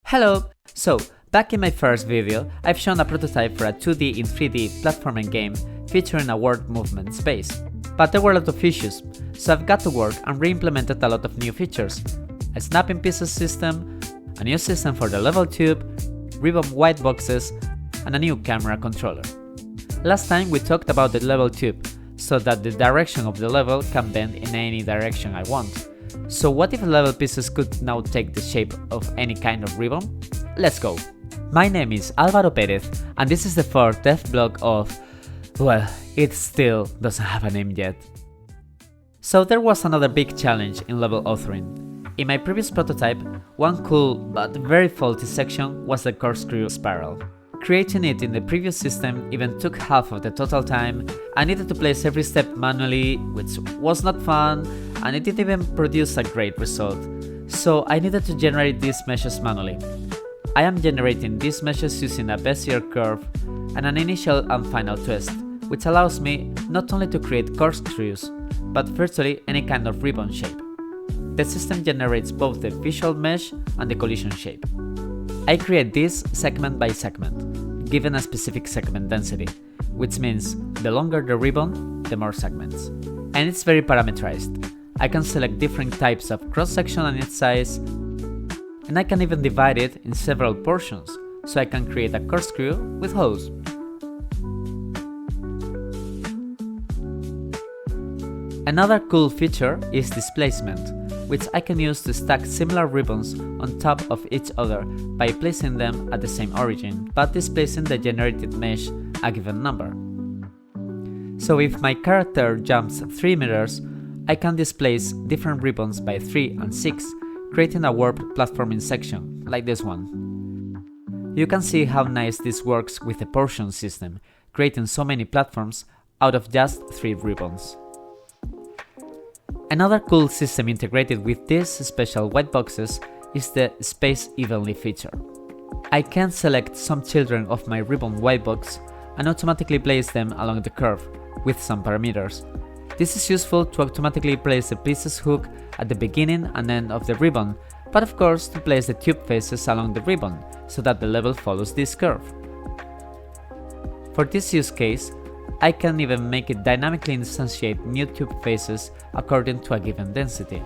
Hello! So, back in my first video, I've shown a prototype for a 2D in 3D platforming game featuring a word movement space. But there were a lot of issues, so I've got to work and re-implemented a lot of new features. A snapping pieces system, a new system for the level tube, ribbon whiteboxes, and a new camera controller. Last time we talked about the level tube, so that the direction of the level can bend in any direction I want. So what if level pieces could now take the shape of any kind of ribbon? Let's go! My name is Álvaro Pérez, and this is the fourth devblog of… well, it still doesn't have a name yet. So there was another big challenge in level authoring. In my previous prototype, one cool but very faulty section was the corkscrew spiral. Creating it in the previous system even took half of the total time. I needed to place every step manually, which was not fun, and it didn't even produce a great result. So I needed to generate these meshes manually. I am generating these meshes using a Bezier curve and an initial and final twist, which allows me not only to create corkscrews, but virtually any kind of ribbon shape. The system generates both the visual mesh and the collision shape. I create this segment by segment, given a specific segment density, which means the longer the ribbon, the more segments. And it's very parameterized. I can select different types of cross-section and its size, and I can even divide it in several portions, so I can create a corkscrew with holes. Another cool feature is displacement, which I can use to stack similar ribbons on top of each other by placing them at the same origin, but displacing the generated mesh a given number. So if my character jumps 3 meters, I can displace different ribbons by 3 and 6, creating a warped platforming section, like this one. You can see how nice this works with the portion system, creating so many platforms out of just 3 ribbons. Another cool system integrated with these special whiteboxes is the Space Evenly feature. I can select some children of my ribbon whitebox and automatically place them along the curve with some parameters. This is useful to automatically place the pieces hook at the beginning and end of the ribbon, but of course to place the tube faces along the ribbon so that the level follows this curve. For this use case, I can even make it dynamically instantiate new tube faces according to a given density.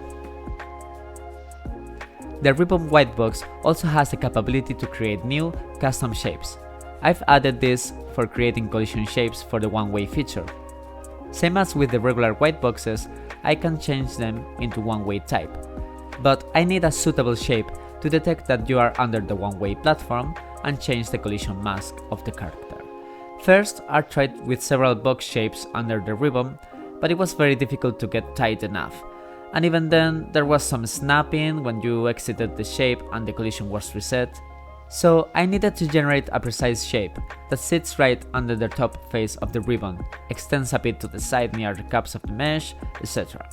The ribbon whitebox also has the capability to create new, custom shapes. I've added this for creating collision shapes for the one-way feature. Same as with the regular whiteboxes, I can change them into one-way type. But I need a suitable shape to detect that you are under the one-way platform and change the collision mask of the character. First, I tried with several box shapes under the ribbon, but it was very difficult to get tight enough. And even then, there was some snapping when you exited the shape and the collision was reset. So I needed to generate a precise shape that sits right under the top face of the ribbon, extends a bit to the side near the caps of the mesh, etc.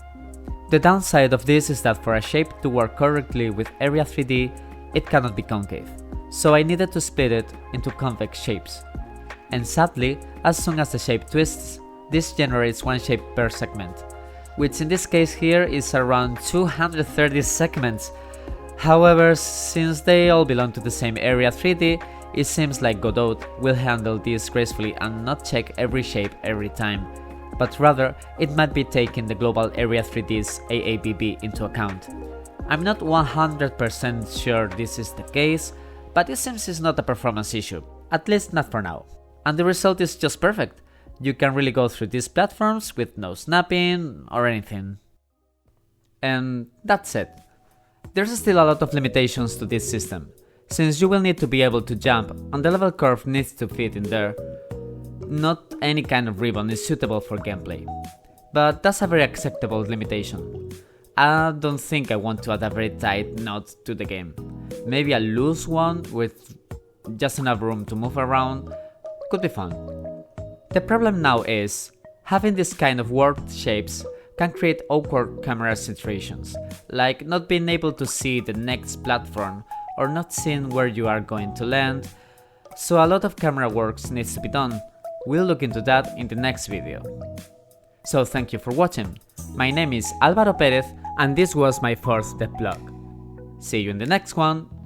The downside of this is that for a shape to work correctly with Area 3D, it cannot be concave. So I needed to split it into convex shapes. And sadly, as soon as the shape twists, this generates one shape per segment, which in this case here is around 230 segments. However, since they all belong to the same Area 3D, it seems like Godot will handle this gracefully and not check every shape every time, but rather it might be taking the global Area 3D's AABB into account. I'm not 100% sure this is the case, but it seems it's not a performance issue, at least not for now. And the result is just perfect. You can really go through these platforms with no snapping or anything. And that's it. There's still a lot of limitations to this system, since you will need to be able to jump and the level curve needs to fit in there. Not any kind of ribbon is suitable for gameplay, but that's a very acceptable limitation. I don't think I want to add a very tight knot to the game. Maybe a loose one with just enough room to move around could be fun. The problem now is, having this kind of warped shapes can create awkward camera situations, like not being able to see the next platform or not seeing where you are going to land, so a lot of camera work needs to be done. We'll look into that in the next video. So thank you for watching. My name is Álvaro Pérez and this was my fourth devblog. See you in the next one.